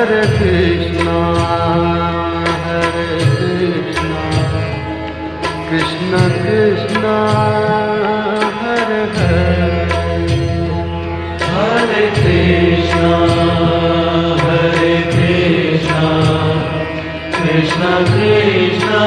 Hare Krishna, Hare Krishna, Krishna Krishna, Hare Hare, Hare Krishna, Hare Krishna, Krishna Krishna,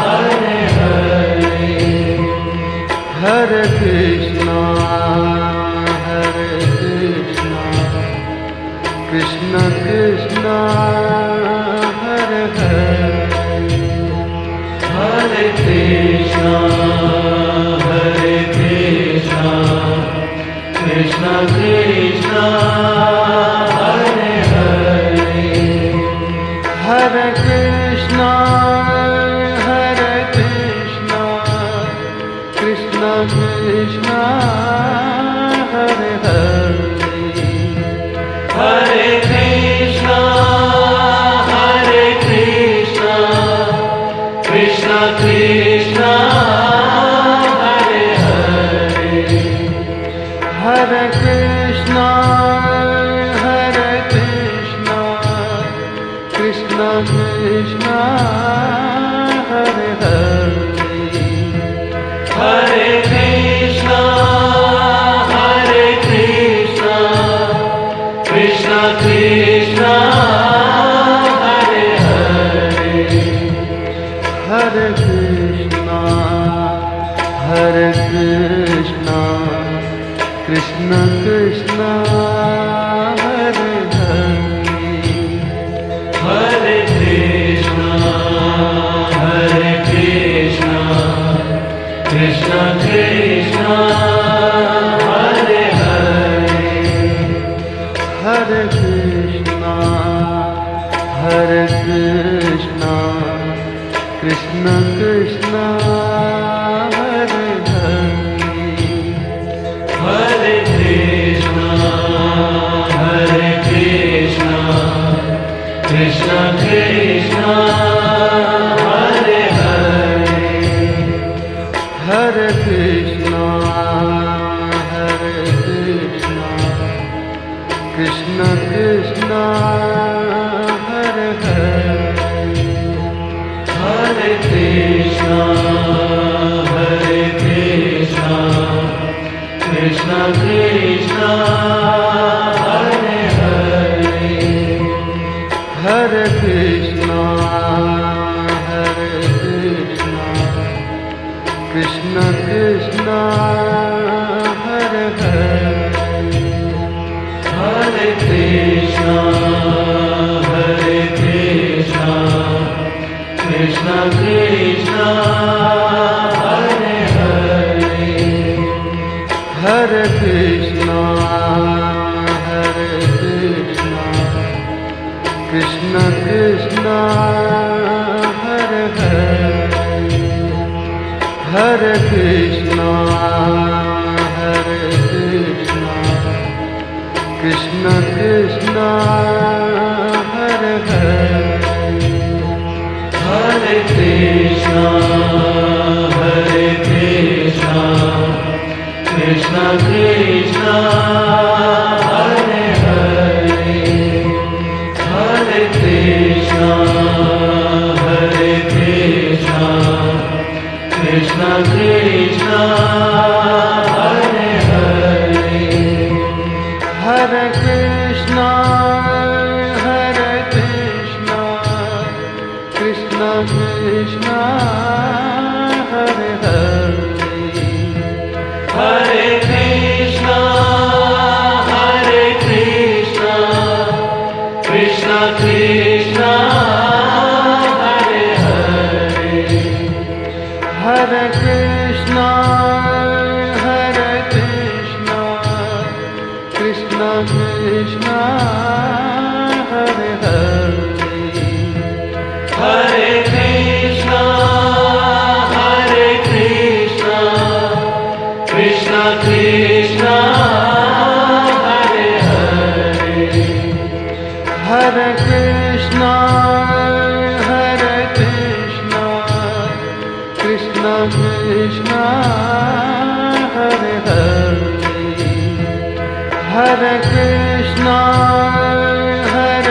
Hare Hare, Hare Krishna, Hare Krishna, Krishna Krishna, Hare Hare, Hare Krishna, Hare Krishna, Krishna Krishna, Hare Hare, Hare Krishna, Hare Krishna, Krishna Krishna, Hare Hare, Hare Krishna, Hare Krishna, Krishna Krishna, Hare Hare, Hare Krishna, Hare Krishna, Krishna Krishna, Hare Hare, Hare Krishna, Hare Krishna, Krishna Krishna, Hare Hare, Hare Krishna, Hare Krishna, Krishna Krishna, Hare Hare, Hare Krishna, Hare Krishna, Krishna Krishna, Hare Hare, Hare Krishna, Hare Krishna, Krishna Krishna, Hare Hare, Hare Krishna, Hare Krishna, Krishna Krishna, Hare Hare, Hare Krishna, Hare Krishna, Krishna Krishna, Hare Hare, Hare Krishna, Hare Krishna, Krishna Krishna, Hare Hare, Hare Krishna, Hare Krishna, Krishna Krishna, Hare Hare, Hare Krishna, Hare Krishna, Krishna Krishna, Hare Hare, Hare Krishna, Hare Krishna, Krishna Krishna, Hare Hare, Hare Krishna, Hare Krishna, Krishna Krishna, Hare Hare, Hare Krishna, Hare Krishna, Krishna Krishna, Hare Hare, Hare Krishna, Hare Krishna, Krishna Krishna, Hare Hare, Hare Krishna, Hare Krishna, Krishna Krishna, Hare Hare, Hare Krishna, Hare Krishna, Krishna Krishna, Hare Hare, Hare Krishna, Hare Krishna, Krishna Krishna, Hare Hare, Hare Krishna, Hare Krishna, Krishna Krishna, Hare Hare, Hare Krishna, Hare Krishna, Krishna Krishna, Hare Hare, Hare Krishna, Hare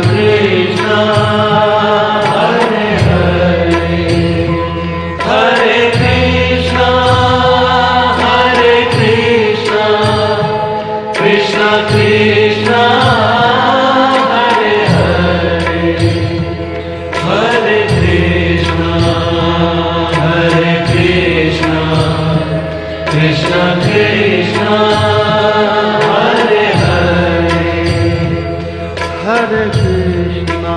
Krishna, Hare Hare, Hare Krishna, Hare Krishna, Krishna Krishna, Hare Hare, Hare Krishna, Hare Krishna, Krishna Krishna, Hare Hare, Hare Krishna,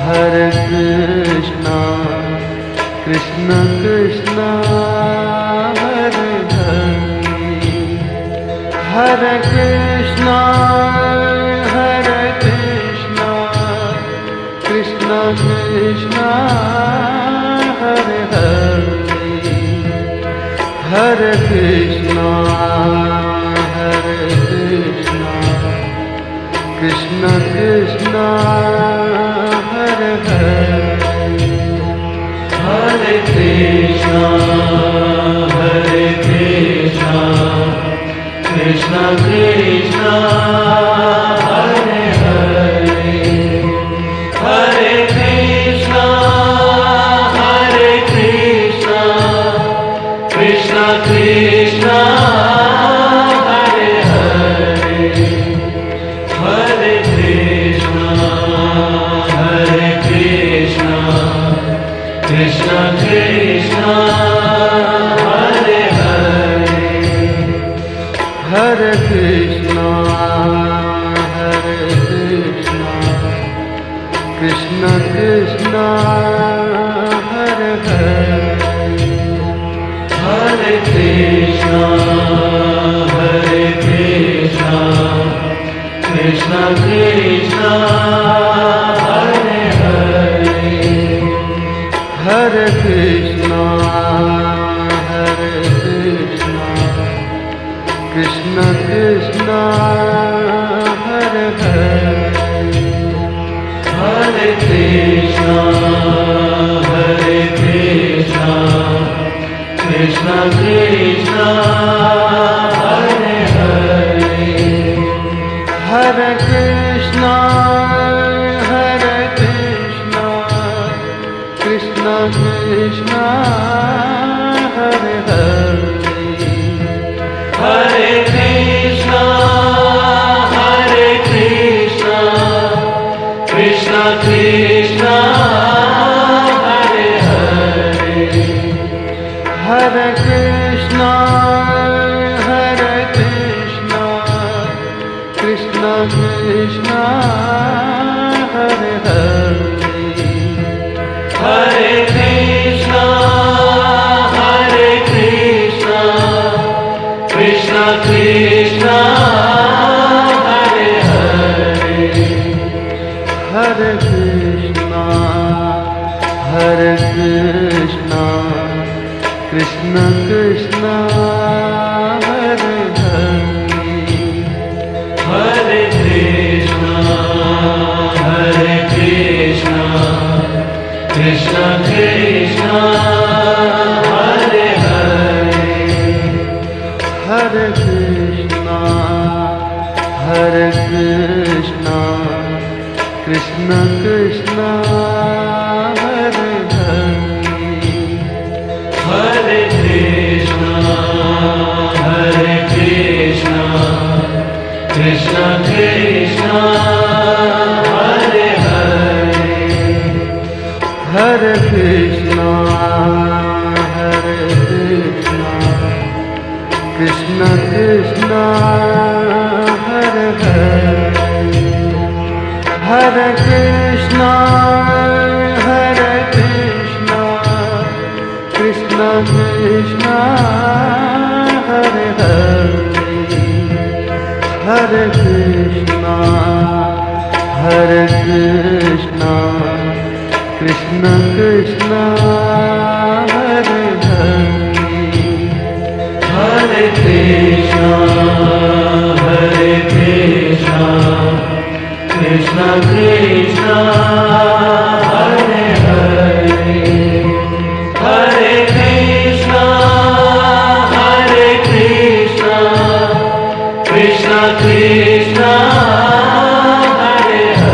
Hare Krishna, Krishna Krishna, Hare Hare, Hare Krishna, Hare Krishna, Krishna Krishna, Hare Hare, Hare Krishna, Hare Krishna, Krishna Krishna, Hare Hare, Hare Krishna, Hare Krishna, Krishna Krishna, Hare Hare, Hare Krishna, Hare Krishna, Krishna Krishna, Hare Hare, Hare Krishna, Hare Krishna, Krishna Krishna, Hare Hare, Hare Krishna, Hare Krishna, Krishna Krishna, Hare Hare, Hare Krishna, Hare Krishna, Krishna Krishna, Hare Hare, Hare Krishna, Hare Krishna, Krishna Krishna, Hare Hare, Hare Krishna, Hare Krishna, Krishna Krishna, Hare Hare, Hare Krishna, Hare Krishna, Krishna Krishna, Hare Hare, Hare Krishna, Hare Krishna, Krishna Krishna, Hare Hare, Hare Krishna, Hare Krishna, Krishna Krishna, Hare Hare, Hare Krishna, Hare Krishna, Krishna Krishna, Hare Hare, Hare Krishna, Hare Krishna, Krishna Krishna, Hare Hare, Hare Krishna, Hare Krishna, Krishna Krishna, Hare Hare, Hare Krishna, Hare Krishna, Krishna Krishna, Hare Hare, Hare Krishna, Hare Krishna, Krishna Krishna, Hare Hare, Hare Krishna, Hare Krishna, Krishna Krishna, Hare Hare, Hare Krishna, Hare Krishna, Krishna Krishna, Hare Hare, Hare Krishna, Hare Krishna, Krishna Krishna, Hare Hare, Hare Krishna, Hare Krishna, Krishna Krishna, Hare Hare, Hare Krishna, Hare Krishna, Krishna Krishna, Hare Hare,